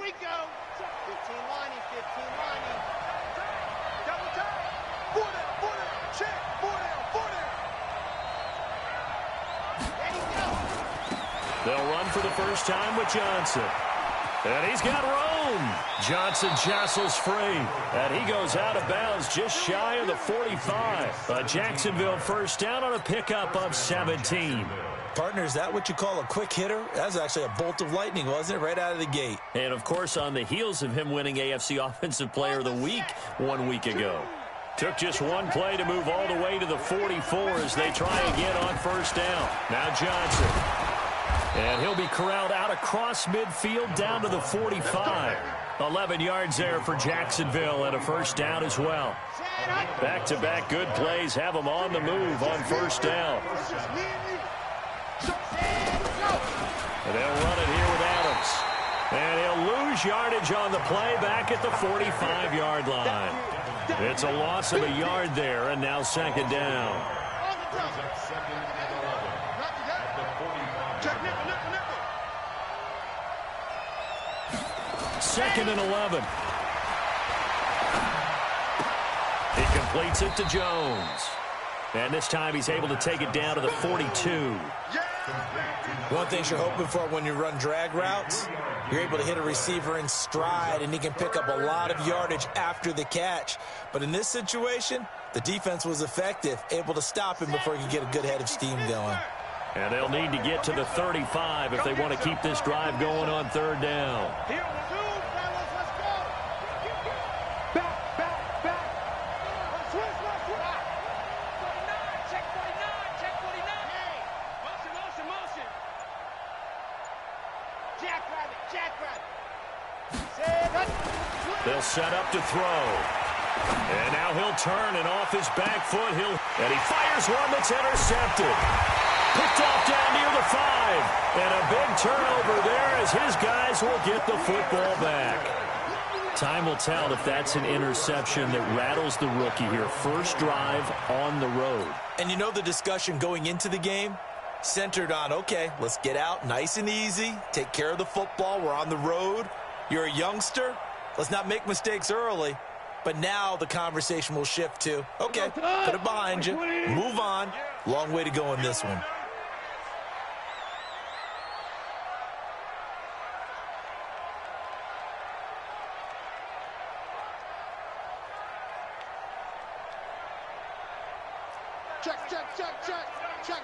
we go. 15 lining, 15 lining. Double time. 4 down, check. 4 down. Ready, go. They'll run for the first time with Johnson. And he's got room. Johnson jostles free. And he goes out of bounds just shy of the 45. A Jacksonville first down on a pickup of 17. Partner, is that what you call a quick hitter? That was actually a bolt of lightning, wasn't it? Right out of the gate. And, of course, on the heels of him winning AFC Offensive Player of the Week 1 week ago. Took just one play to move all the way to the 44 as they try again on first down. Now Johnson. And he'll be corralled out across midfield down to the 45. 11 yards there for Jacksonville and a first down as well. Back-to-back good plays have them on the move on first down. And they'll run it here with Adams. And he'll lose yardage on the play back at the 45-yard line. It's a loss of a yard there, and now second down. Second and 11. He completes it to Jones. And this time he's able to take it down to the 42. One thing you're hoping for when you run drag routes, you're able to hit a receiver in stride, and he can pick up a lot of yardage after the catch. But in this situation, the defense was effective, able to stop him before he could get a good head of steam going. And they'll need to get to the 35 if they want to keep this drive going on third down. They'll set up to throw. And now he'll turn, and off his back foot, and he fires one that's intercepted. Picked off down near the 5. And a big turnover there as his guys will get the football back. Time will tell if that's an interception that rattles the rookie here. First drive on the road. And you know the discussion going into the game? Centered on, okay, let's get out nice and easy, take care of the football, we're on the road. You're a youngster, let's not make mistakes early. But now the conversation will shift to, okay, put it behind you, move on. Long way to go in this one.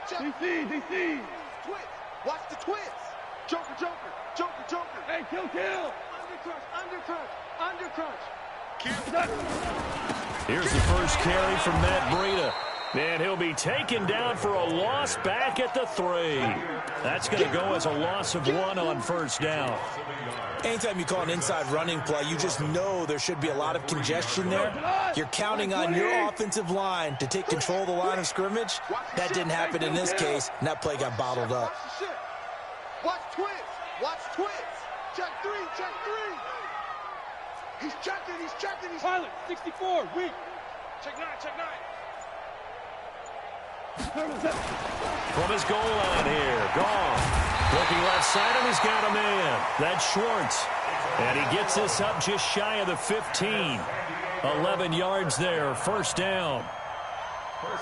Check. DC. Twist. Watch the twist. Joker. Hey, kill. Undercrunch. Here's the first carry from Matt Breida. And he'll be taken down for a loss back at the 3. That's going to go as a loss of 1 on first down. Anytime you call an inside running play, you just know there should be a lot of congestion there. You're counting on your offensive line to take control of the line of scrimmage. That didn't happen in this case, and that play got bottled up. Watch twist. Check 3. He's checking. Pilot, 64, weak. Check 9. From his goal line here, gone. Looking left side, and he's got a man. That's Schwartz. And he gets this up just shy of the 15. 11 yards there, first down.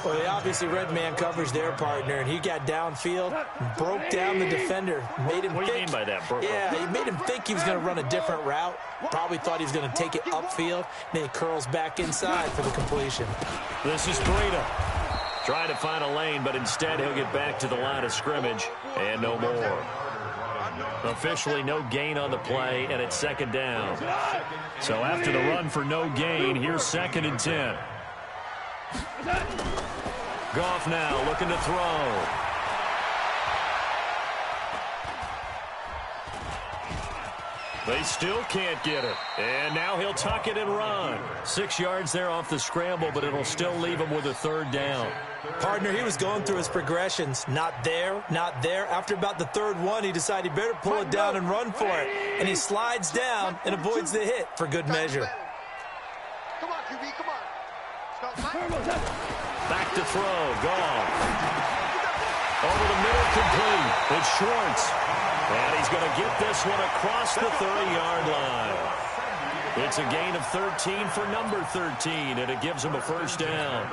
Well, they obviously read man coverage their partner, and he got downfield, broke down the defender, made him What do you mean by that, Burko? Yeah, he made him think he was going to run a different route. Probably thought he was going to take it upfield. Then he curls back inside for the completion. This is Breida. Trying to find a lane, but instead he'll get back to the line of scrimmage, and no more. Officially no gain on the play, and it's second down. So after the run for no gain, here's second and 10. Goff now looking to throw. They still can't get it. And now he'll tuck it and run. 6 yards there off the scramble, but it'll still leave him with a third down. Partner, he was going through his progressions. Not there. After about the third one, he decided he better pull it down and run for it. And he slides down and avoids the hit for good measure. Come on, QB, come on. Back to throw. Gone. Over the middle, complete. It's Schwartz. And he's going to get this one across the 30-yard line. It's a gain of 13 for number 13, and it gives him a first down.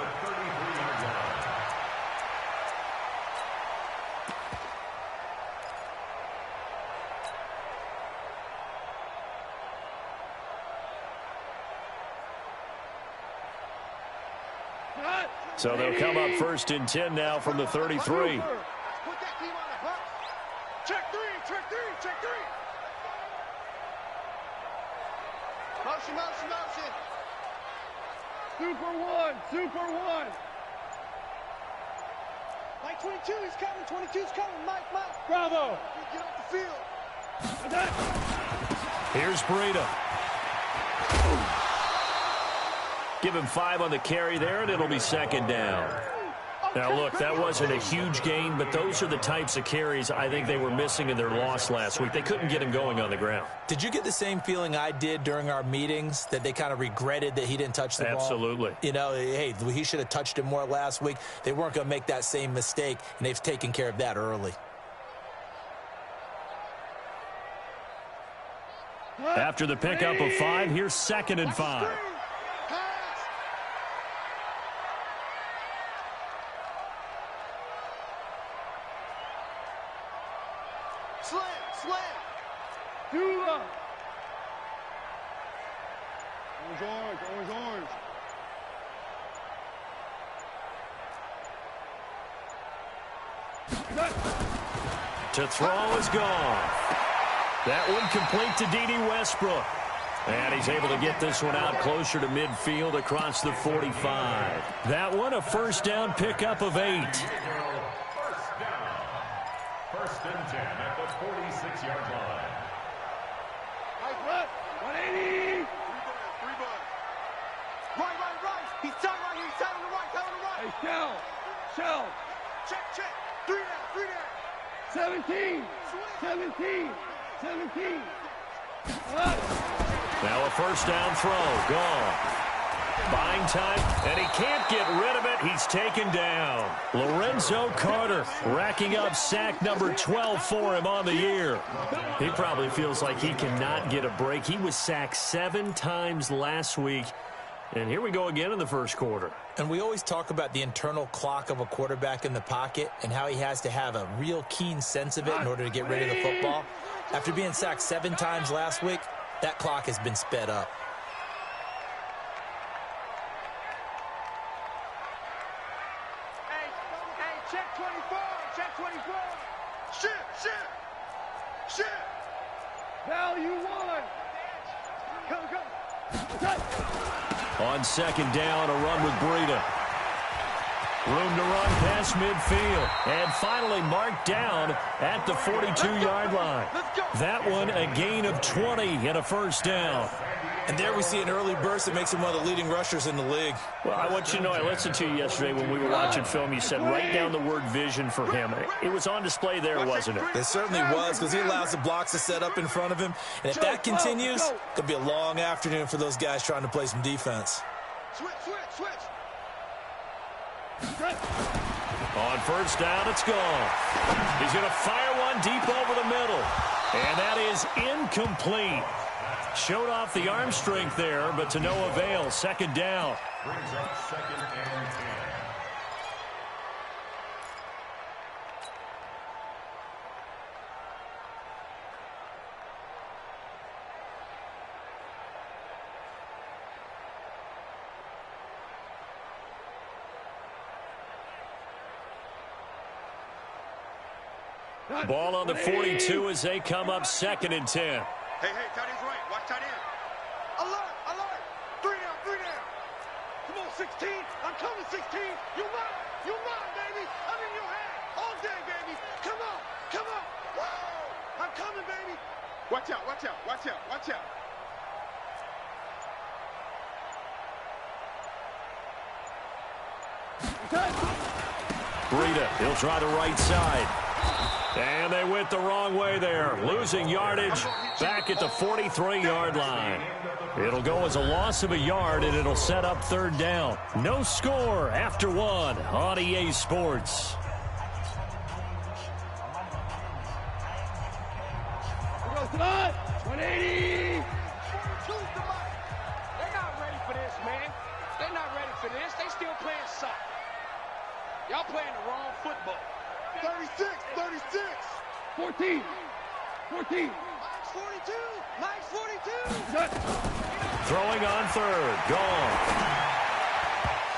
So they'll come up first and 10 now from the 33. Put that team on the hunt. Check three, check three, check three. Motion, motion, motion. Super one, super one. Mike 22 is coming, 22's coming. Mike. Bravo. Get off the field. Here's Breida. Give him 5 on the carry there, and it'll be second down. Now, look, that wasn't a huge gain, but those are the types of carries I think they were missing in their loss last week. They couldn't get him going on the ground. Did you get the same feeling I did during our meetings, that they kind of regretted that he didn't touch the ball? Absolutely. You know, hey, he should have touched it more last week. They weren't going to make that same mistake, and they've taken care of that early. After the pickup of 5, here's second and 5. Slam. Dula. Orange. To throw is gone. That one complete to D.D. Westbrook. And he's able to get this one out closer to midfield across the 45. That one a first down pickup of 8. First and 10 at the 46-yard line. Right, 180. Three bucks. Right. He's tight right here. He's tight on the right. Hey, Shell. Check. Three down. 17. Now a first down throw. Gone. Buying time, and he can't get rid of it. He's taken down. Lorenzo Carter racking up sack number 12 for him on the year. He probably feels like he cannot get a break. He was sacked 7 times last week. And here we go again in the first quarter. And we always talk about the internal clock of a quarterback in the pocket and how he has to have a real keen sense of it in order to get rid of the football. After being sacked 7 times last week, that clock has been sped up. Hey, check 24. Shit. Value 1. Go. On second down, a run with Breida. Room to run past midfield. And finally marked down at the 42-yard line. That one a gain of 20 and a first down. And there we see an early burst that makes him one of the leading rushers in the league. Well, I want you to know, I listened to you yesterday when we were watching film. You said write down the word vision for him. It was on display there, wasn't it? It certainly was, because he allows the blocks to set up in front of him. And if that continues, it could be a long afternoon for those guys trying to play some defense. Switch. On first down, it's gone. He's going to fire one deep over the middle. And that is incomplete. Showed off the arm strength there, but to no avail. Second down. Brings up second and 10. Ball on the 42 as they come up second and 10. Hey, tight end's right. Watch tight end. Alert. 3 down. Come on, 16. I'm coming, 16. You mine, baby. I'm in your head all day, baby. Come on. Whoa. I'm coming, baby. Watch out. Breida, he'll try the right side. And they went the wrong way there, losing yardage back at the 43-yard line. It'll go as a loss of a yard, and it'll set up third down. No score after 1 on EA Sports. man. They're not ready for this. They still playing soccer. Y'all playing the wrong football. 36, 36. 14. 14. Mike's 42. Mike's 42. Throwing on third. Gone.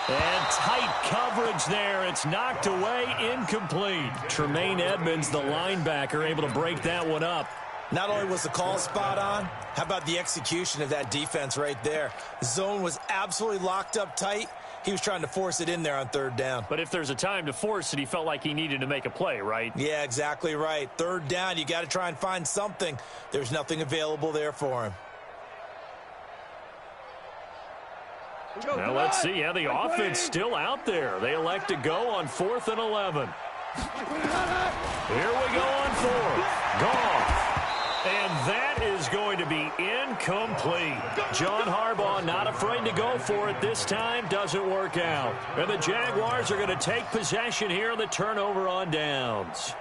And tight coverage there. It's knocked away, incomplete. Tremaine Edmonds, the linebacker, able to break that one up. Not only was the call spot on, how about the execution of that defense right there? The zone was absolutely locked up tight. He was trying to force it in there on third down. But if there's a time to force it, he felt like he needed to make a play, right? Yeah, exactly right. Third down, you got to try and find something. There's nothing available there for him. Now let's see. Yeah, the offense still out there. They elect to go on 4th and 11. Here we go on 4th. Gone. And that is going to be incomplete. John Harbaugh not afraid to go for it this time. Doesn't work out. And the Jaguars are going to take possession here. The turnover on downs.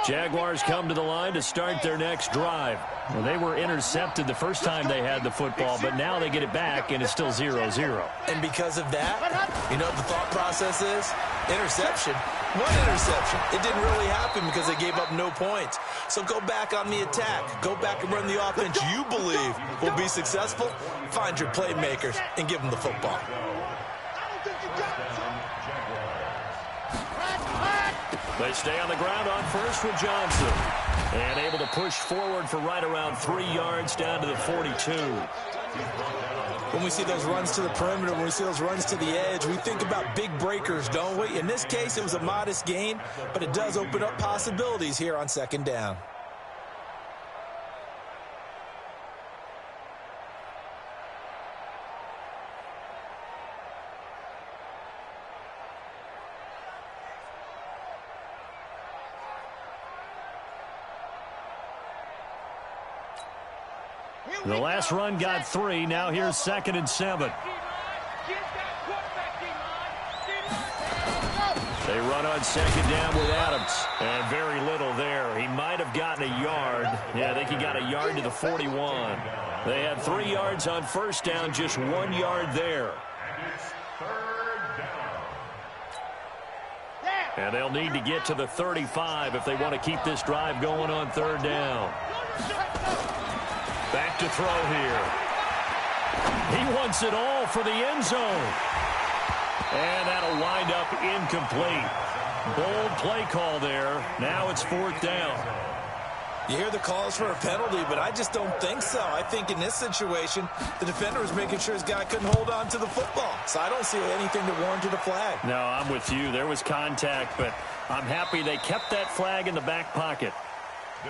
Jaguars come to the line to start their next drive. Well, they were intercepted the first time they had the football, but now they get it back, and it's still 0-0. And because of that, you know what the thought process is? Interception. One interception. It didn't really happen because they gave up no points. So go back on the attack. Go back and run the offense you believe will be successful. Find your playmakers and give them the football. They stay on the ground on first with Johnson. And able to push forward for right around 3 yards down to the 42. When we see those runs to the perimeter, when we see those runs to the edge, we think about big breakers, don't we? In this case, it was a modest gain, but it does open up possibilities here on second down. The last run got 3. Now here's 2nd and 7. They run on 2nd down with Adams. And very little there. He might have gotten a yard. Yeah, I think he got a yard to the 41. They had 3 yards on first down, just 1 yard there. And they'll need to get to the 35 if they want to keep this drive going on 3rd down. Back to throw here. He wants it all for the end zone. And that'll wind up incomplete. Bold play call there. Now it's 4th down. You hear the calls for a penalty, but I just don't think so. I think in this situation, the defender was making sure his guy couldn't hold on to the football. So I don't see anything to warrant a flag. No, I'm with you. There was contact, but I'm happy they kept that flag in the back pocket.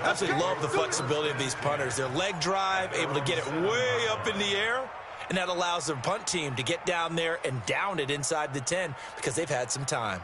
I absolutely love the flexibility of these punters. Their leg drive, able to get it way up in the air, and that allows their punt team to get down there and down it inside the 10 because they've had some time.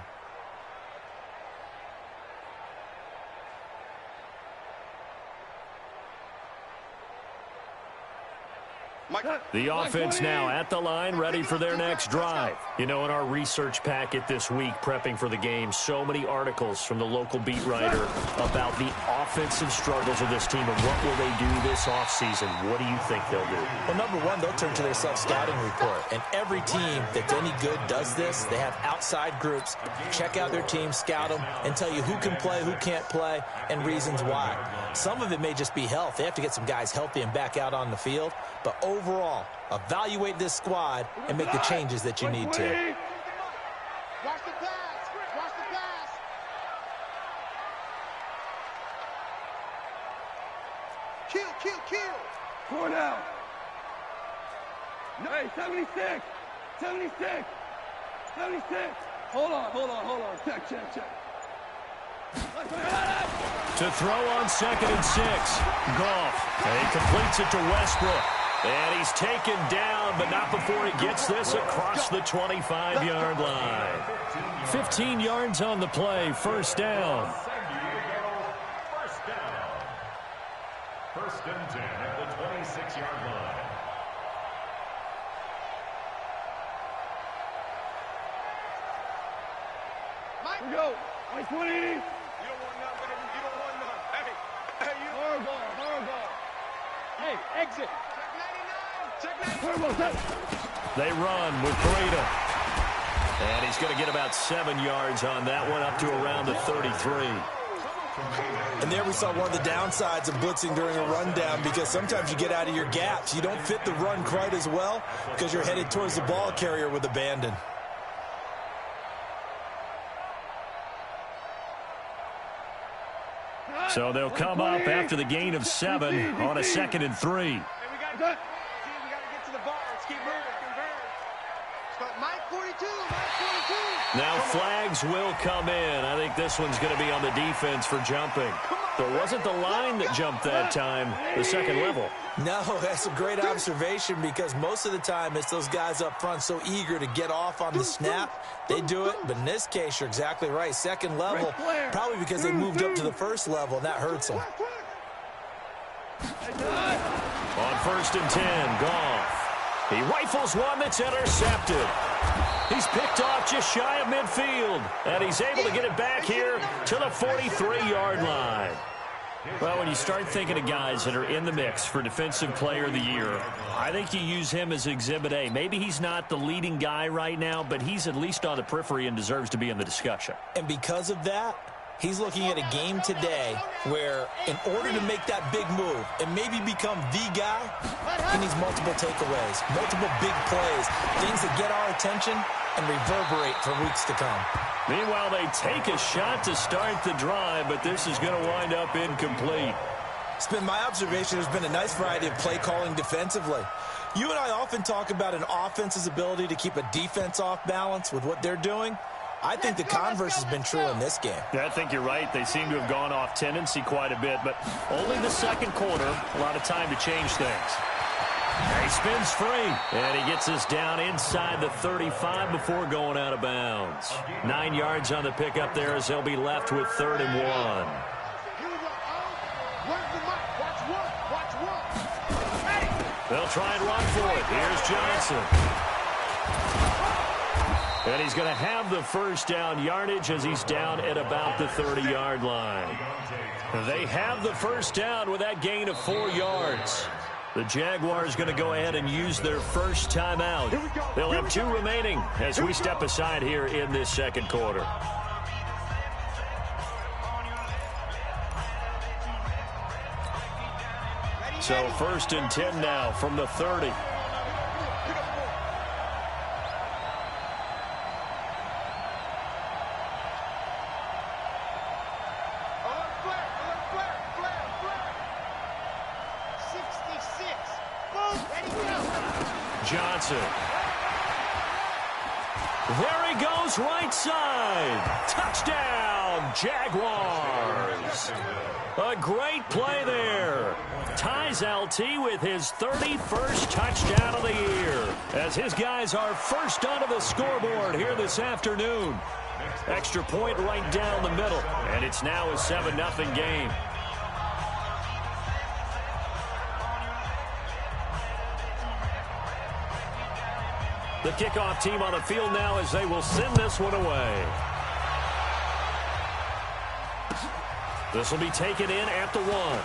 The offense now at the line, ready for their next drive. You know, in our research packet this week, prepping for the game, so many articles from the local beat writer about the offensive struggles of this team and what will they do this offseason. What do you think they'll do? Well, number one, they'll turn to their self-scouting report. And every team that's any good does this. They have outside groups. Check out their team, scout them, and tell you who can play, who can't play, and reasons why. Some of it may just be health. They have to get some guys healthy and back out on the field. But overall, evaluate this squad and make the changes that you need to. Watch the pass. Watch the pass. Kill. 4 down. No, 76. 76. Hold on. Check. To throw on 2nd and 6. Goff. And he completes it to Westbrook. And he's taken down, but not before he gets this across the 25-yard line. 15 yards on the play, 1st down. First and 10 at the 26-yard line. 1 Mike. Here we go. Mike 20. You don't want none, baby. You don't want none. Hey, you don't. Horrible. Hey, exit. Check 99. Check 99. Horrible, set. They run with Breda. And he's going to get about 7 yards on that one, up to around the 33. And there we saw one of the downsides of blitzing during a rundown, because sometimes you get out of your gaps. You don't fit the run quite as well because you're headed towards the ball carrier with abandon. So they'll come up after the gain of 7 on a 2nd and 3. Hey, we got to get to the ball. Let's keep moving. So Mike 42. Now flags will come in. I think this one's going to be on the defense for jumping. So it wasn't the line that jumped that time, the second level. No, that's a great observation, because most of the time it's those guys up front so eager to get off on the snap. They do it, but in this case, you're exactly right. Second level, probably because they moved up to the first level, and that hurts them. On 1st and 10, Goff. He rifles one that's intercepted. He's picked off just shy of midfield, and he's able to get it back here to the 43-yard line. Well, when you start thinking of guys that are in the mix for Defensive Player of the Year, I think you use him as Exhibit A. Maybe he's not the leading guy right now, but he's at least on the periphery and deserves to be in the discussion. And because of that, he's looking at a game today where, in order to make that big move and maybe become the guy, he needs multiple takeaways, multiple big plays, things that get our attention and reverberate for weeks to come. Meanwhile, they take a shot to start the drive, but this is going to wind up incomplete. It's been my observation there's been a nice variety of play calling defensively. You and I often talk about an offense's ability to keep a defense off balance with what they're doing. I think the converse has been true in this game. Yeah, I think you're right. They seem to have gone off tendency quite a bit, but only the second quarter, a lot of time to change things. He spins free, and he gets us down inside the 35 before going out of bounds. 9 yards on the pickup there as they'll be left with 3rd and 1. Here we go. Where's the mic? Watch one. Hey. They'll try and run for it. Here's Johnson. And he's going to have the first down yardage as he's down at about the 30-yard line. They have the first down with that gain of 4 yards. The Jaguars going to go ahead and use their first timeout. They'll have 2 remaining as we step aside here in this second quarter. So 1st and 10 now from the 30. Johnson. There he goes, right side. Touchdown, Jaguars. A great play there. Ties LT with his 31st touchdown of the year, as his guys are first onto the scoreboard here this afternoon. Extra point right down the middle, and it's now a 7-0 game. The kickoff team on the field now as they will send this one away. This will be taken in at the 1.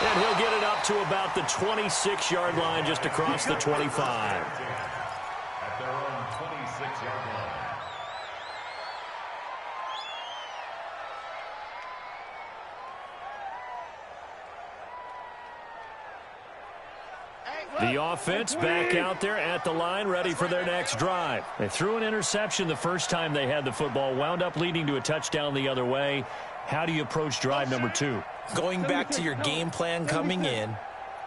And he'll get it up to about the 26-yard line, just across the 25. At their own 26-yard line. The offense back out there at the line, ready for their next drive. They threw an interception the first time they had the football, wound up leading to a touchdown the other way. How do you approach drive number 2? Going back to your game plan coming in,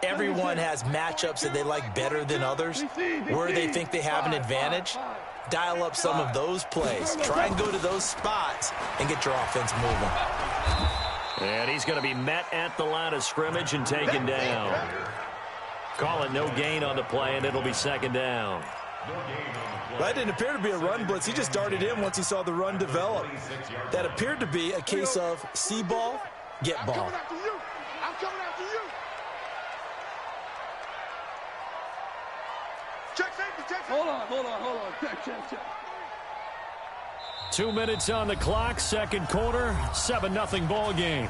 everyone has matchups that they like better than others. Where they think they have an advantage, dial up some of those plays. Try and go to those spots and get your offense moving. And he's going to be met at the line of scrimmage and taken down. Call it no gain on the play, and it'll be 2nd down. That didn't appear to be a run blitz. He just darted in once he saw the run develop. That appeared to be a case of see ball, get ball. I'm coming after you. Check safety, check safety. Hold on. Check. 2 minutes on the clock, second quarter, 7-0 ball game.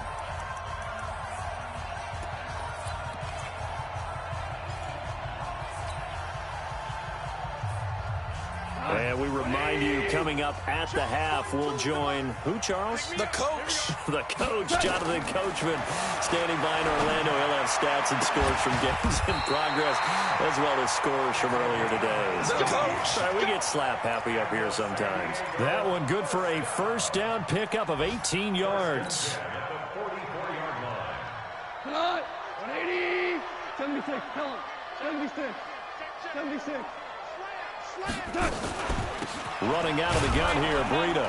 And we remind you, coming up at the half, we'll join who, Charles? The coach. The coach, Jonathan Coachman, standing by in Orlando. He'll have stats and scores from games in progress, as well as scores from earlier today. The coach. Sorry, we get slap happy up here sometimes. That one good for a first down pickup of 18 yards. Cut. 180. 76. Tell him. 76. 76. Running out of the gun here, Breida.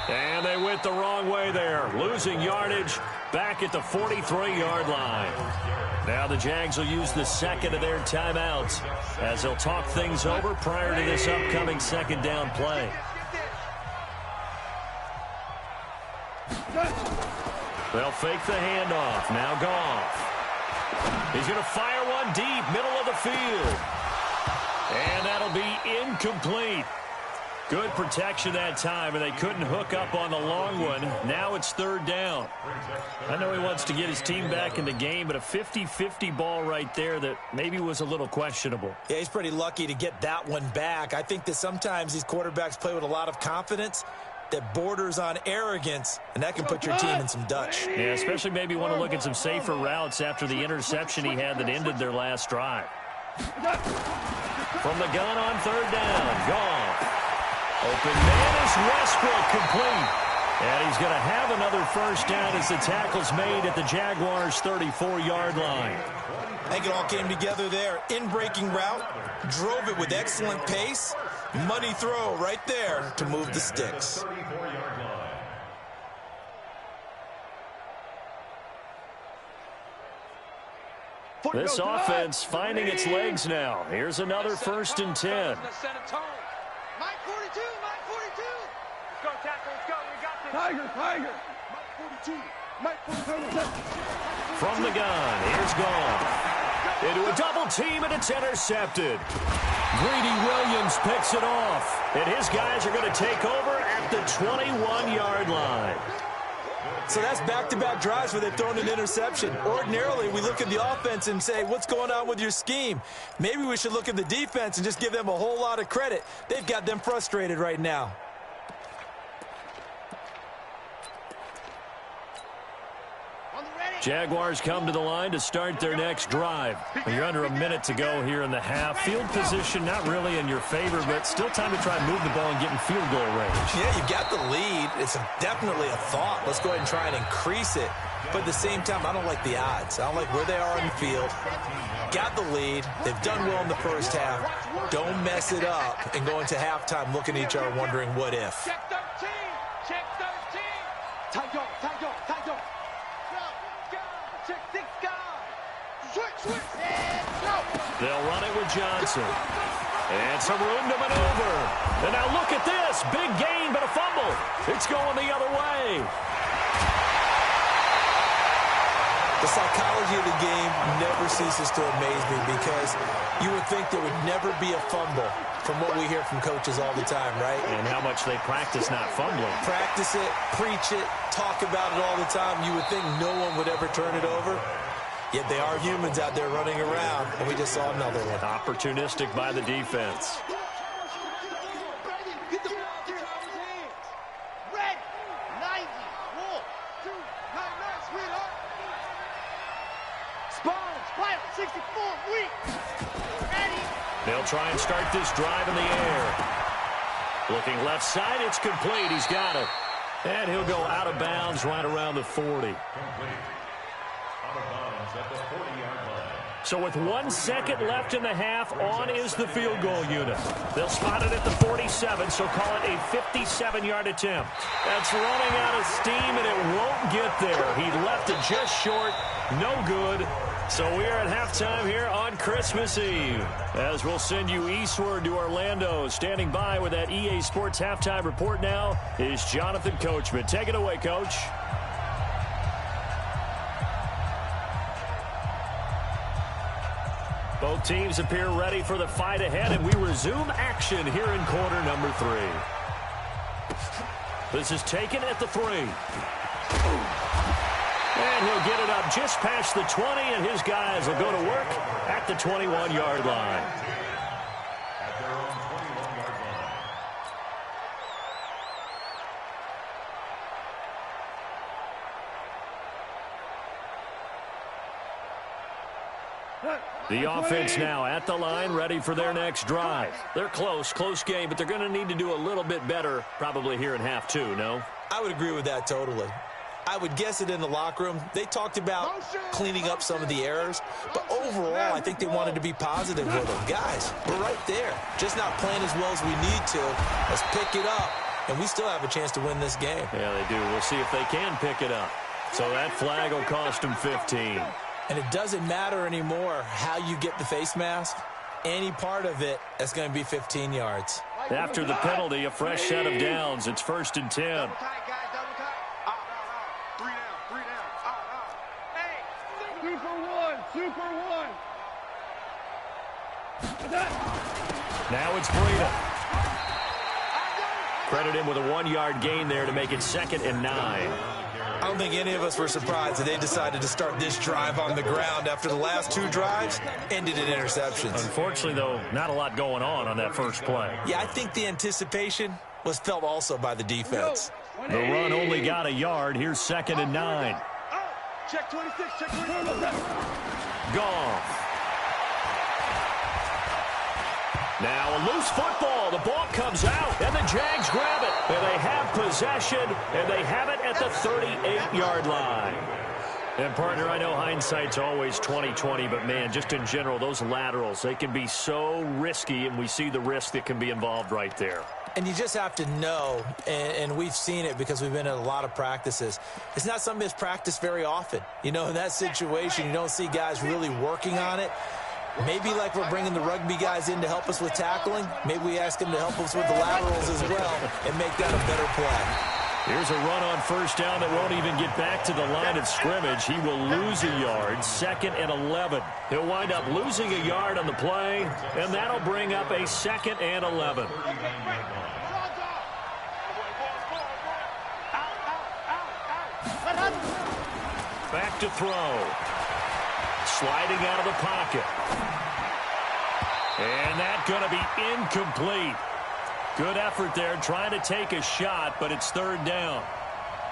And they went the wrong way there. Losing yardage back at the 43-yard line. Now the Jags will use the second of their timeouts as they'll talk things over prior to this upcoming second down play. They'll fake the handoff. Now Goff. He's going to fire one deep, middle of the field. And that'll be incomplete. Good protection that time, and they couldn't hook up on the long one. Now it's third down. I know he wants to get his team back in the game, but a 50-50 ball right there that maybe was a little questionable. Yeah, he's pretty lucky to get that one back. I think that sometimes these quarterbacks play with a lot of confidence that borders on arrogance, and that can put your team in some Dutch. Yeah, especially maybe want to look at some safer routes after the interception he had that ended their last drive. From the gun on third down, Goff. Open man is Westbrook, complete. And he's going to have another first down as the tackle's made at the Jaguars' 34-yard line. I think it all came together there. In-breaking route, drove it with excellent pace. Money throw right there to move the sticks. This offense finding its legs now. Here's another 1st and 10. Mike 42, Mike 42. Let's go, tackle, let's go. We got this. Tiger, Tiger. Mike 42, Mike 42. From the gun, here's Goff. Into a double team, and it's intercepted. Greedy Williams picks it off, and his guys are going to take over at the 21-yard line. So that's back-to-back drives where they've thrown an interception. Ordinarily, we look at the offense and say, what's going on with your scheme? Maybe we should look at the defense and just give them a whole lot of credit. They've got them frustrated right now. Jaguars come to the line to start their next drive. You're under a minute to go here in the half. Field position not really in your favor, but still time to try and move the ball and get in field goal range. Yeah, you got the lead. It's definitely a thought. Let's go ahead and try and increase it. But at the same time, I don't like the odds. I don't like where they are on the field. Got the lead. They've done well in the first half. Don't mess it up and go into halftime looking at each other wondering what if. Check 13. Check 13. Tight dog, tight dog, tight dog. Check 6 guys. Switch. They'll run it with Johnson. And some room to maneuver. And now look at this. Big gain, but a fumble. It's going the other way. The psychology of the game never ceases to amaze me because you would think there would never be a fumble from what we hear from coaches all the time, right? And how much they practice not fumbling. Practice it, preach it, talk about it all the time. You would think no one would ever turn it over. Yet they are humans out there running around, and we just saw another one. Opportunistic by the defense. Red 90. 1, 2, 99, sweetheart. Spine, 64, weak. Ready. They'll try and start this drive in the air. Looking left side, it's complete. He's got it. And he'll go out of bounds right around the 40. So with 1 second left in the half, on is the field goal unit. They'll spot it at the 47, so call it a 57-yard attempt. That's running out of steam, and it won't get there. He left it just short. No good. So we are at halftime here on Christmas Eve. As we'll send you eastward to Orlando. Standing by with that EA Sports halftime report now is Jonathan Coachman. Take it away, Coach. Both teams appear ready for the fight ahead, and we resume action here in quarter number 3. This is taken at the 3. And he'll get it up just past the 20, and his guys will go to work at the 21-yard line. At their own 21-yard line. The offense now at the line, ready for their next drive. They're close game, but they're going to need to do a little bit better probably here in half 2, no? I would agree with that totally. I would guess it in the locker room. They talked about cleaning up some of the errors, but overall, I think they wanted to be positive with them. Guys, we're right there. Just not playing as well as we need to. Let's pick it up, and we still have a chance to win this game. Yeah, they do. We'll see if they can pick it up. So that flag will cost them 15. And it doesn't matter anymore how you get the face mask. Any part of it, that's going to be 15 yards. After the penalty, a fresh set of downs. It's 1st and 10. Double tight, guys, double tight. Three down. Hey, Super one. Now it's Breida. Credit him with a 1-yard gain there to make it 2nd and 9. I don't think any of us were surprised that they decided to start this drive on the ground after the last 2 drives ended in interceptions. Unfortunately, though, not a lot going on that first play. Yeah, I think the anticipation was felt also by the defense. The run only got a yard. Here's 2nd and 9. check 26, check 26. Goff. Now a loose football. The ball comes out, and the Jags grab it. And they have possession, and they have it at the 38-yard line. And, partner, I know hindsight's always 20/20, but, man, just in general, those laterals, they can be so risky, and we see the risk that can be involved right there. And you just have to know, and we've seen it because we've been in a lot of practices, it's not something that's practiced very often. You know, in that situation, you don't see guys really working on it. Maybe like we're bringing the rugby guys in to help us with tackling, maybe we ask them to help us with the laterals as well and make that a better play. Here's a run on 1st down that won't even get back to the line of scrimmage. He will lose a yard, 2nd and 11. He'll wind up losing a yard on the play, and that'll bring up a 2nd and 11. Back to throw. Sliding out of the pocket. And that's going to be incomplete. Good effort there, trying to take a shot, but it's 3rd down.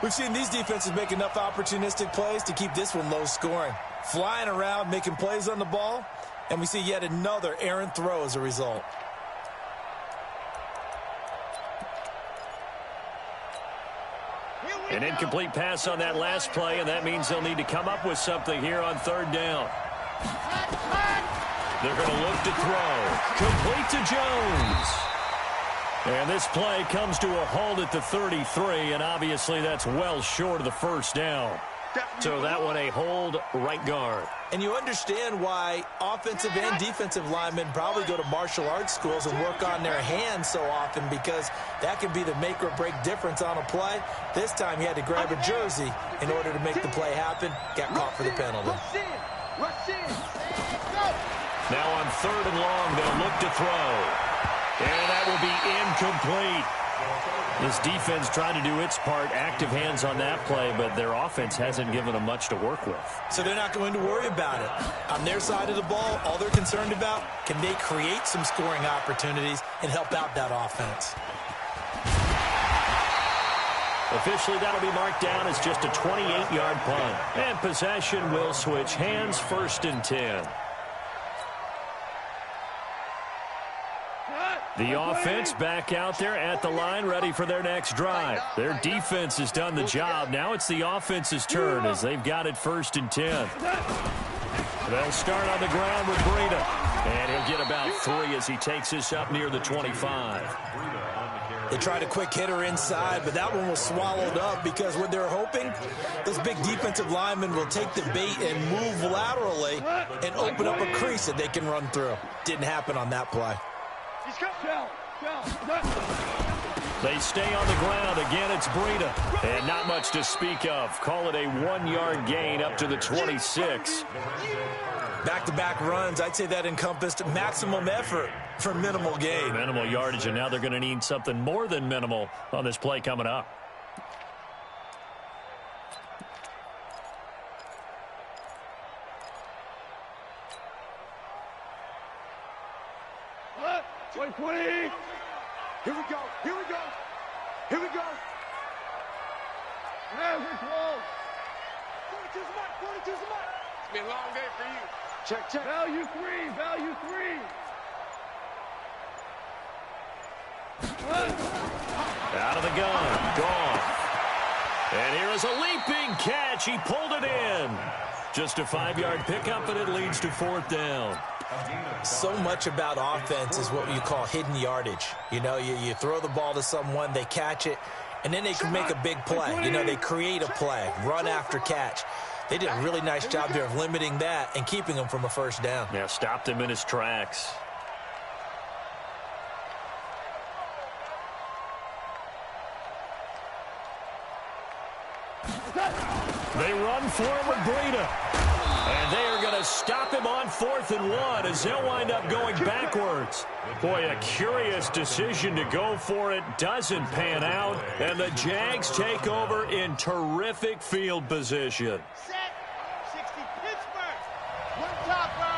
We've seen these defenses make enough opportunistic plays to keep this one low scoring. Flying around, making plays on the ball, and we see yet another errant throw as a result. An incomplete pass on that last play, and that means they'll need to come up with something here on 3rd down. They're going to look to throw. Complete to Jones. And this play comes to a halt at the 33, and obviously that's well short of the 1st down. So that one a hold right guard. And you understand why offensive and defensive linemen probably go to martial arts schools and work on their hands so often, because that can be the make or break difference on a play. This time he had to grab a jersey in order to make the play happen. Got caught for the penalty. Now on 3rd and long, they'll look to throw. And that will be incomplete. This defense tried to do its part, active hands on that play, but their offense hasn't given them much to work with. So they're not going to worry about it. On their side of the ball, all they're concerned about, can they create some scoring opportunities and help out that offense? Officially, that'll be marked down as just a 28-yard punt. And possession will switch hands, 1st and 10. The offense back out there at the line, ready for their next drive. Their defense has done the job. Now it's the offense's turn as they've got it 1st and 10. They'll start on the ground with Breida. And he'll get about 3 as he takes this up near the 25. They tried a quick hitter inside, but that one was swallowed up because what they're hoping, this big defensive lineman will take the bait and move laterally and open up a crease that they can run through. Didn't happen on that play. They stay on the ground. Again, it's Breida. And not much to speak of. Call it a 1-yard gain up to the 26. Back-to-back runs, I'd say that encompassed maximum effort for minimal gain. Minimal yardage, and now they're going to need something more than minimal on this play coming up. Here we go. Here we go. Here we go. Hey, we're close. 42's the mark. 42's the mark. It's been a long day for you. Check, check. Value three. Value three. Out of the gun. Gone. And here is a leaping catch. He pulled it in. Just a 5-yard pickup, and it leads to 4th down. So much about offense is what you call hidden yardage. You know, you throw the ball to someone, they catch it, and then they can make a big play. You know, they create a play, run after catch. They did a really nice job there of limiting that and keeping him from a first down. Yeah, stopped him in his tracks. They run for him with Breida. And they are going to stop him on 4th and 1 as they'll wind up going backwards. Boy, a curious decision to go for it. Doesn't pan out. And the Jags take over in terrific field position. Set. 60 Pittsburgh. One topper.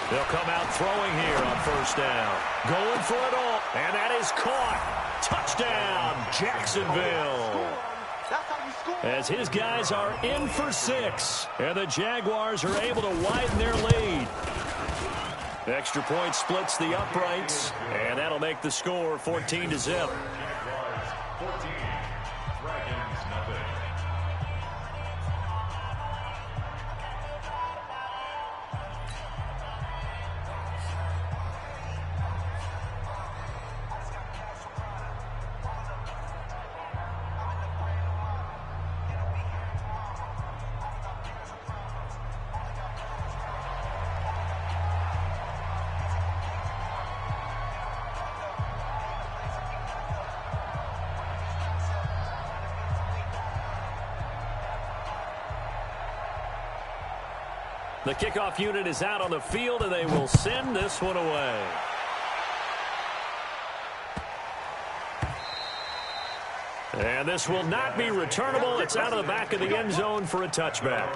They'll come out throwing here on 1st down. Going for it all. And that is caught. Touchdown, Jacksonville. As his guys are in for 6. And the Jaguars are able to widen their lead. Extra point splits the uprights. And that'll make the score 14-0. Jaguars 14, Dragons nothing. The kickoff unit is out on the field, and they will send this one away. And this will not be returnable. It's out of the back of the end zone for a touchback.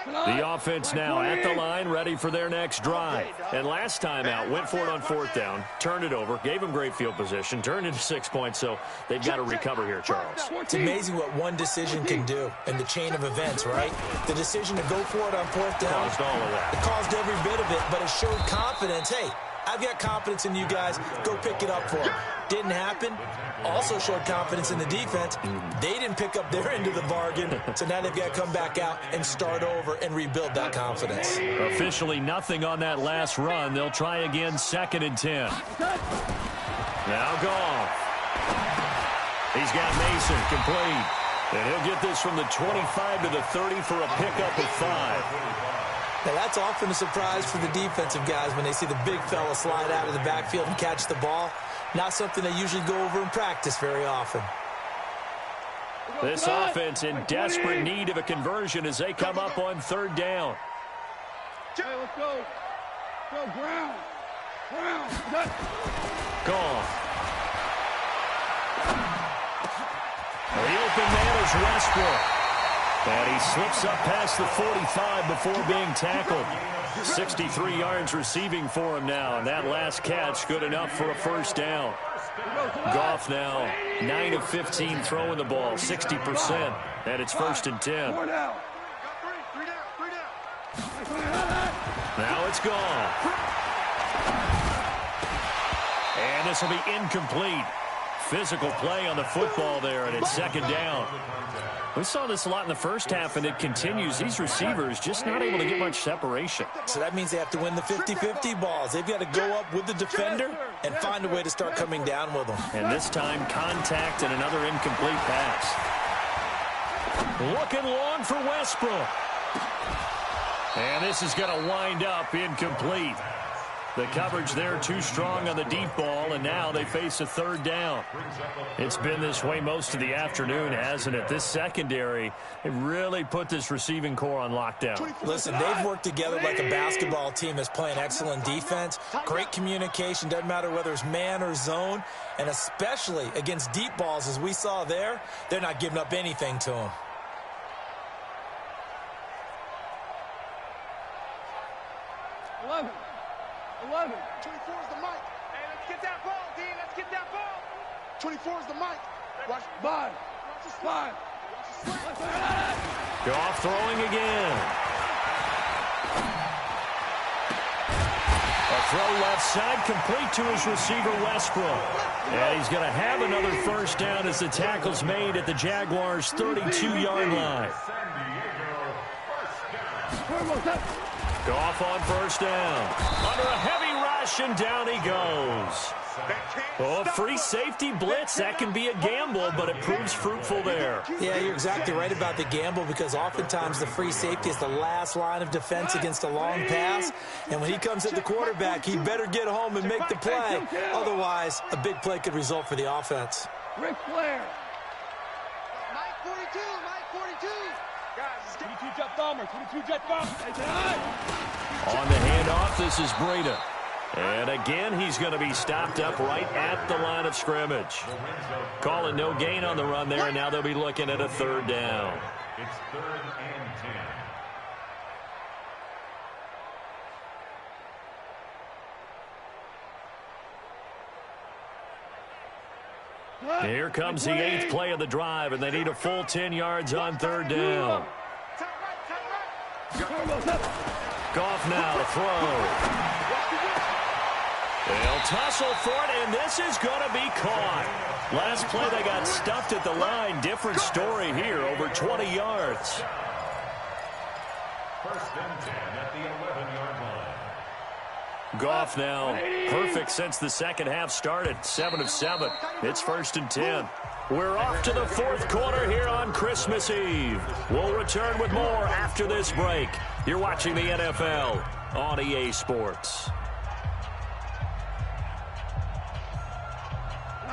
The offense now at the line, ready for their next drive. And last time out, went for it on 4th down, turned it over, gave them great field position, turned into 6 points, so they've got to recover here, Charles. It's amazing what one decision can do in the chain of events, right? The decision to go for it on 4th down. Caused all of that. It caused every bit of it, but it showed confidence. Hey, I've got confidence in you guys. Go pick it up for them. Didn't happen. Also showed confidence in the defense. They didn't pick up their end of the bargain, so now they've got to come back out and start over and rebuild that confidence. Officially nothing on that last run. They'll try again 2nd and 10. Now Goff. He's got Mason complete. And he'll get this from the 25 to the 30 for a pickup of 5. Now, that's often a surprise for the defensive guys when they see the big fella slide out of the backfield and catch the ball. Not something they usually go over in practice very often. This offense in desperate need of a conversion as they come up on 3rd down. Hey, let's go. Go, ground. Ground. Goff. The open man is Westbrook. And he slips up past the 45 before being tackled. 63 yards receiving for him now. And that last catch good enough for a 1st down. Goff now 9 of 15 throwing the ball, 60%. And it's 1st and 10. Now it's gone. And this will be incomplete. Physical play on the football there, and it's 2nd down. We saw this a lot in the first half, and it continues. These receivers just not able to get much separation. So that means they have to win the 50-50 balls. They've got to go up with the defender and find a way to start coming down with them. And this time, contact and another incomplete pass. Looking long for Westbrook. And this is going to wind up incomplete. The coverage there too strong on the deep ball, and now they face a third down. It's been this way most of the afternoon, hasn't it? This secondary, it really put this receiving core on lockdown. Listen, they've worked together like a basketball team that's playing excellent defense. Great communication, doesn't matter whether it's man or zone, and especially against deep balls, as we saw there, they're not giving up anything to them. Eleven. 24 is the mic. Hey, let's get that ball, D. Let's get that ball. 24 is the mic. Watch. Five. Five. Goff throwing again. A throw left side, complete to his receiver, Westbrook. And he's going to have another first down as the tackle's made at the Jaguars' 32-yard line. Goff on first down. Under a heavy rush, and down he goes. Oh, free safety blitz. That can be a gamble, but it proves fruitful there. Yeah, you're exactly right about the gamble, because oftentimes the free safety is the last line of defense against a long pass. And when he comes at the quarterback, he better get home and make the play. Otherwise, a big play could result for the offense. Ric Flair. Mike 42. Mike 42. Guys, 22 jet bomber. 22 jet bomber. On the handoff, this is Breda. And again, he's going to be stopped up right at the line of scrimmage. Calling no gain on the run there, and now they'll be looking at a third down. It's 3rd and 10. Here comes the 8th play of the drive, and they need a full 10 yards on third down. Goff now to throw. They'll tussle for it, and this is going to be caught. Last play, they got stuffed at the line. Different story here, over 20 yards. 1st and 10 at the 11-yard line. Goff now perfect since the second half started. 7 of 7. It's 1st and 10. We're off to the 4th quarter here on Christmas Eve. We'll return with more after this break. You're watching the NFL on EA Sports.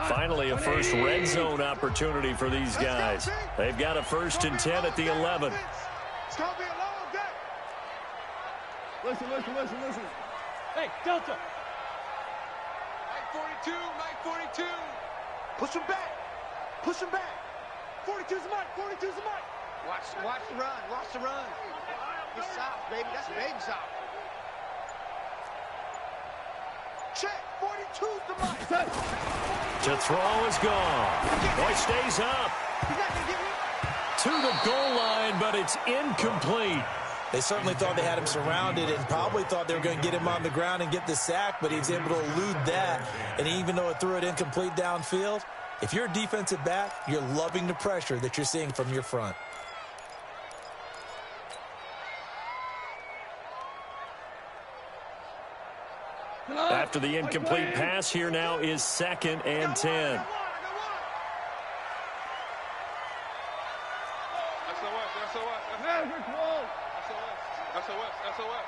Finally, a first red zone opportunity for these guys. They've got a 1st and 10 at the 11. It's going to be a long day. Listen. Hey, Delta. Mike 42. Mike 42. Push him back. 42's the mic. 42's the mic. Watch the run. Watch the run. It's south, baby. That's baby south. Check. 42's the mic. To throw is gone. Boy stays up. To the goal line, but it's incomplete. They certainly thought they had him surrounded and probably thought they were going to get him on the ground and get the sack, but he was able to elude that. And even though it threw it incomplete downfield, if you're a defensive back, you're loving the pressure that you're seeing from your front. After the incomplete pass, here now is 2nd and 10. SOS.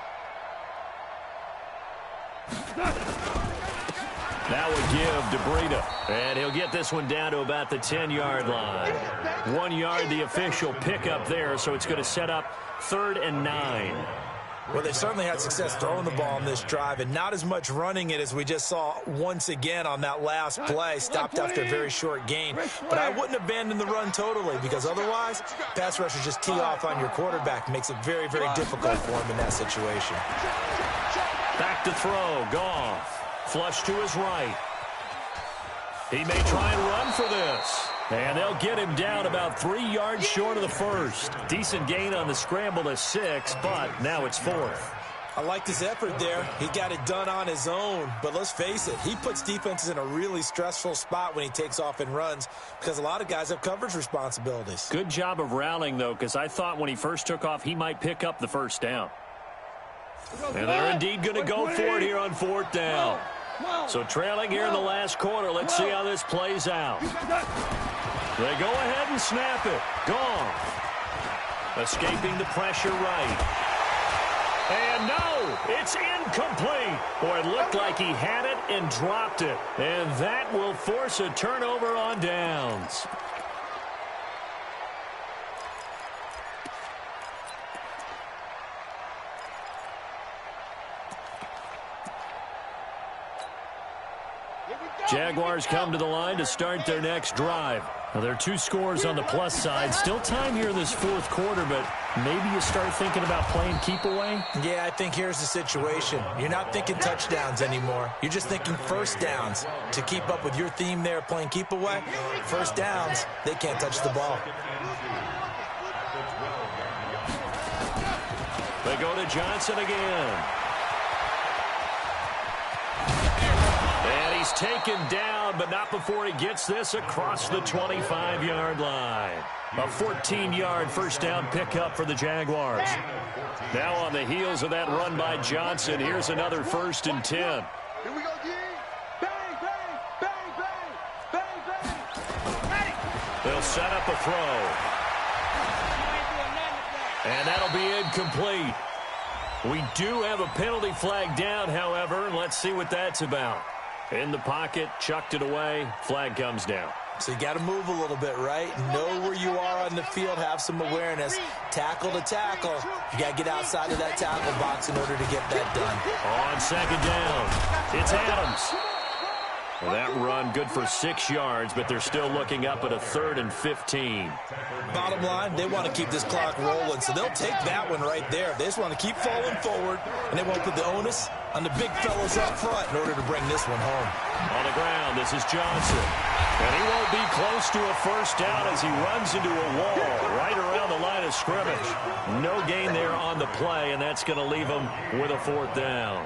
Now a give to Breda, and he'll get this one down to about the 10-yard line. 1 yard, the official pickup there, so it's going to set up 3rd and 9. Well, they've certainly had success throwing the ball on this drive, and not as much running it as we just saw once again on that last play, stopped after a very short gain. But I wouldn't abandon the run totally, because otherwise, pass rushers just tee off on your quarterback. Makes it very, very difficult for him in that situation. Back to throw, Goff. Flush to his right. He may try and run for this. And they'll get him down about 3 yards short of the first. Decent gain on the scramble to 6, but now it's 4th. I liked his effort there. He got it done on his own. But let's face it, he puts defenses in a really stressful spot when he takes off and runs, because a lot of guys have coverage responsibilities. Good job of rallying, though, because I thought when he first took off, he might pick up the first down. And they're indeed going to go for it here on 4th down. So trailing here in the last quarter. Let's see how this plays out. They go ahead and snap it. Goff. Escaping the pressure right. And no, it's incomplete. Boy, it looked like he had it and dropped it. And that will force a turnover on downs. Jaguars come to the line to start their next drive. Now, there are 2 scores on the plus side. Still time here in this fourth quarter, but maybe you start thinking about playing keep away? Yeah, I think here's the situation. You're not thinking touchdowns anymore. You're just thinking first downs. To keep up with your theme there, playing keep away, first downs, they can't touch the ball. They go to Johnson again. And he's taken down, but not before he gets this across the 25-yard line. A 14-yard first down pickup for the Jaguars. Now on the heels of that run by Johnson, here's another 1st and 10. Here we go, G. Bang, bang, bang, bang, bang, bang. They'll set up a throw. And that'll be incomplete. We do have a penalty flag down, however, and let's see what that's about. In the pocket, chucked it away, flag comes down. So you got to move a little bit, right? Know where you are on the field, have some awareness. Tackle to tackle. You got to get outside of that tackle box in order to get that done. On second down, it's Adams. Well, that run good for 6 yards, but they're still looking up at a 3rd and 15. Bottom line, they want to keep this clock rolling, so they'll take that one right there. They just want to keep falling forward, and they won't put the onus on the big fellas up front in order to bring this one home. On the ground, this is Johnson. And he won't be close to a first down as he runs into a wall right around the line of scrimmage. No gain there on the play, and that's going to leave him with a 4th down.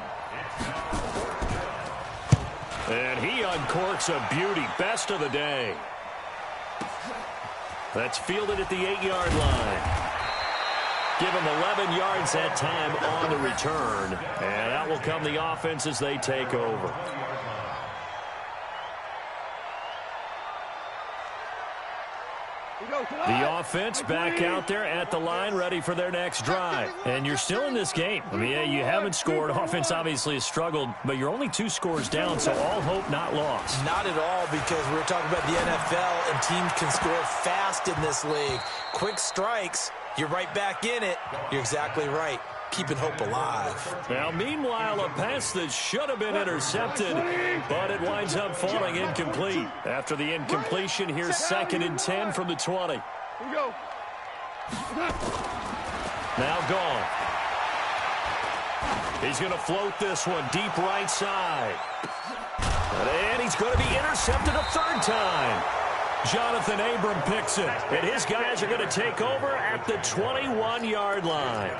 And he uncorks a beauty. Best of the day. That's fielded at the 8-yard line. Give him 11 yards that time on the return. And out will come the offense as they take over. The offense back out there at the line, ready for their next drive. And you're still in this game. I mean, yeah, you haven't scored. Offense obviously has struggled, but you're only 2 scores down, so all hope not lost. Not at all, because we're talking about the NFL, and teams can score fast in this league. Quick strikes, you're right back in it. You're exactly right. Keeping hope alive. Now, meanwhile, a pass that should have been intercepted, but it winds up falling incomplete. After the incompletion, here's 2nd and 10 from the 20. Here we go. Now gone. He's going to float this one deep right side. And he's going to be intercepted a 3rd time. Jonathan Abram picks it, and his guys are going to take over at the 21-yard line.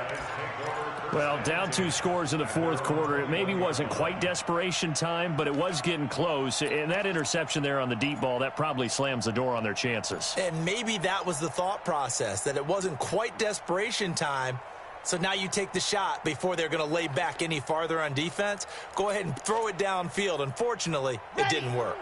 Well, down 2 scores in the 4th quarter. It maybe wasn't quite desperation time, but it was getting close. And that interception there on the deep ball, that probably slams the door on their chances. And maybe that was the thought process, that it wasn't quite desperation time. So now you take the shot before they're going to lay back any farther on defense. Go ahead and throw it downfield. Unfortunately, it didn't work.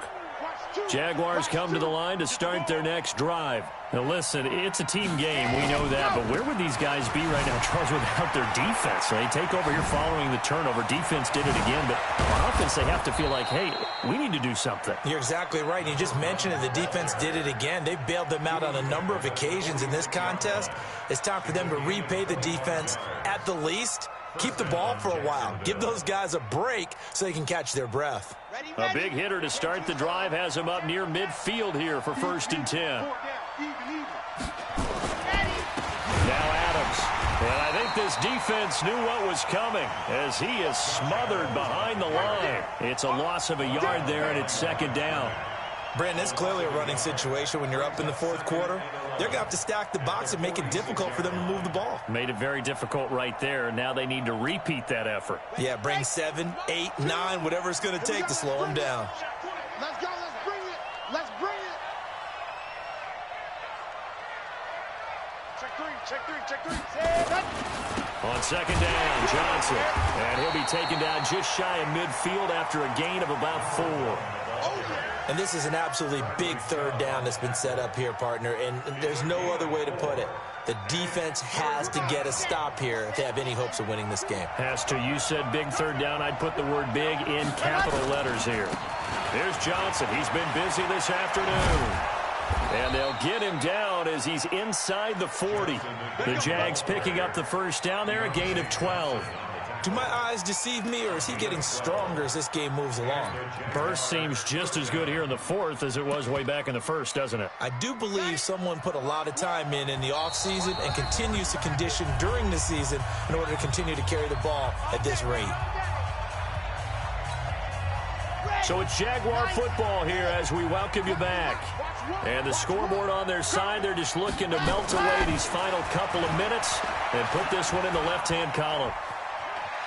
Jaguars come to the line to start their next drive. Now, listen, it's a team game. We know that. But where would these guys be right now, Charles, without their defense? They take over here following the turnover. Defense did it again. But on offense, they have to feel like, hey, we need to do something. You're exactly right. You just mentioned it. The defense did it again. They bailed them out on a number of occasions in this contest. It's time for them to repay the defense at the least. Keep the ball for a while. Give those guys a break so they can catch their breath. A big hitter to start the drive has him up near midfield here for 1st and 10. Now Adams. And I think this defense knew what was coming as he is smothered behind the line. It's a loss of a yard there, and it's 2nd down. Brandon, it's clearly a running situation when you're up in the 4th quarter. They're going to have to stack the box and make it difficult for them to move the ball. Made it very difficult right there. Now they need to repeat that effort. Yeah, bring 7, 8, 9, whatever it's going to take to slow them down. Let's go. Let's bring it. Let's bring it. Check three. On 2nd down, Johnson. And he'll be taken down just shy of midfield after a gain of about 4. And this is an absolutely big 3rd down that's been set up here, partner, and there's no other way to put it. The defense has to get a stop here if they have any hopes of winning this game. Has to. You said big third down. I'd put the word big in capital letters here. Here's Johnson. He's been busy this afternoon. And they'll get him down as he's inside the 40. The Jags picking up the first down there, a gain of 12. Do my eyes deceive me, or is he getting stronger as this game moves along? Burst seems just as good here in the fourth as it was way back in the first, doesn't it? I do believe someone put a lot of time in the offseason and continues to condition during the season in order to continue to carry the ball at this rate. So it's Jaguar football here as we welcome you back. And the scoreboard on their side, they're just looking to melt away these final couple of minutes and put this one in the left-hand column.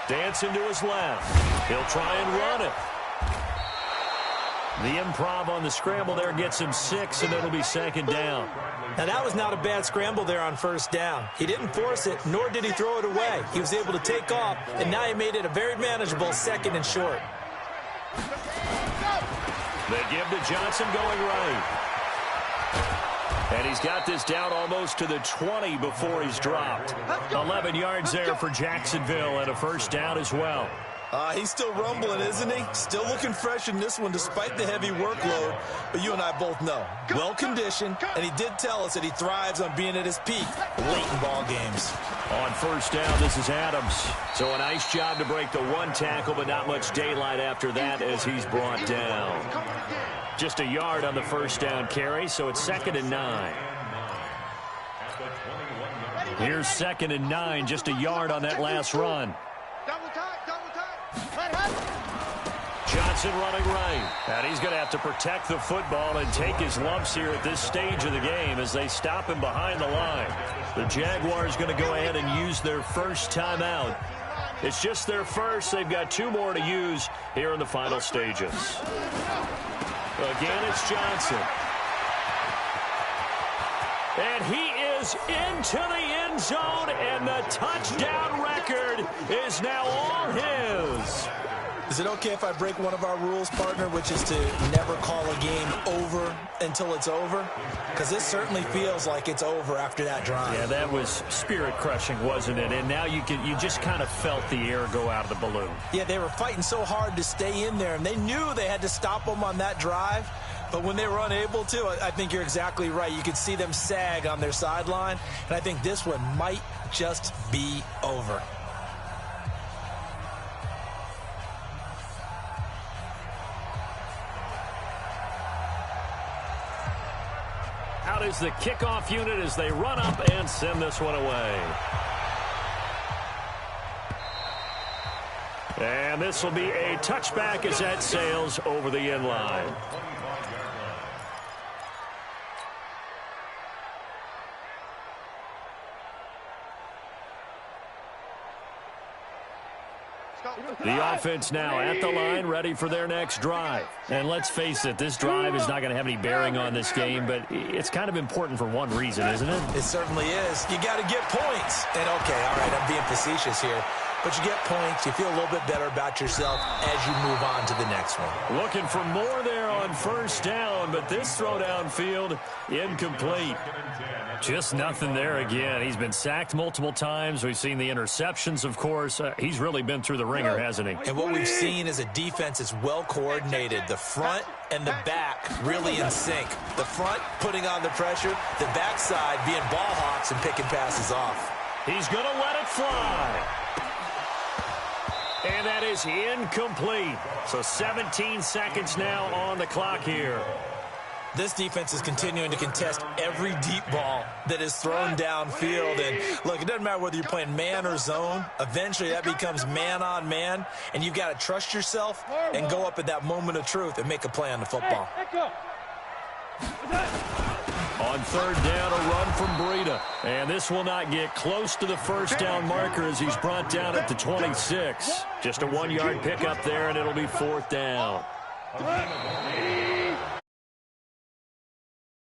Dancing to his left. He'll try and run it. The improv on the scramble there gets him 6, and it'll be second down. Now, that was not a bad scramble there on first down. He didn't force it, nor did he throw it away. He was able to take off, and now he made it a very manageable second and short. They give to Johnson going right. And he's got this down almost to the 20 before he's dropped. 11 yards there for Jacksonville and a first down as well. He's still rumbling, isn't he? Still looking fresh in this one despite the heavy workload. But you and I both know, well-conditioned, and he did tell us that he thrives on being at his peak late in ball games. On first down, this is Adams. So a nice job to break the one tackle, but not much daylight after that as he's brought down. Just a yard on the first down carry, so it's 2nd and 9. Here's 2nd and 9, just a yard on that last run. Johnson running right. And he's going to have to protect the football and take his lumps here at this stage of the game as they stop him behind the line. The Jaguars going to go ahead and use their first timeout. It's just their first. They've got 2 more to use here in the final stages. Again, it's Johnson. And he is into the end zone, and the touchdown record is now all his. Is it okay if I break one of our rules, partner, which is to never call a game over until it's over? Because this certainly feels like it's over after that drive. Yeah, that was spirit-crushing, wasn't it? And now you just kind of felt the air go out of the balloon. Yeah, they were fighting so hard to stay in there, and they knew they had to stop them on that drive. But when they were unable to, I think you're exactly right. You could see them sag on their sideline, and I think this one might just be over. Out is the kickoff unit as they run up and send this one away. And this will be a touchback as that sails over the end line. The offense now at the line, ready for their next drive. And let's face it, this drive is not going to have any bearing on this game, but it's kind of important for one reason, isn't it? It certainly is. You got to get points. And, okay, all right, I'm being facetious here. But you get points, you feel a little bit better about yourself as you move on to the next one. Looking for more there on first down, but this throw downfield incomplete. Just nothing there again. He's been sacked multiple times. We've seen the interceptions, of course. He's really been through the ringer, hasn't he? And what we've seen is a defense that's well coordinated. The front and the back really in sync. The front putting on the pressure, the backside being ball hawks and picking passes off. He's going to let it fly. And that is incomplete. So 17 seconds now on the clock here. This defense is continuing to contest every deep ball that is thrown downfield. And, look, it doesn't matter whether you're playing man or zone. Eventually that becomes man on man. And you've got to trust yourself and go up at that moment of truth and make a play on the football. On third down, a run from Breida. And this will not get close to the first down marker as he's brought down at the 26. Just a 1-yard pickup there, and it'll be fourth down.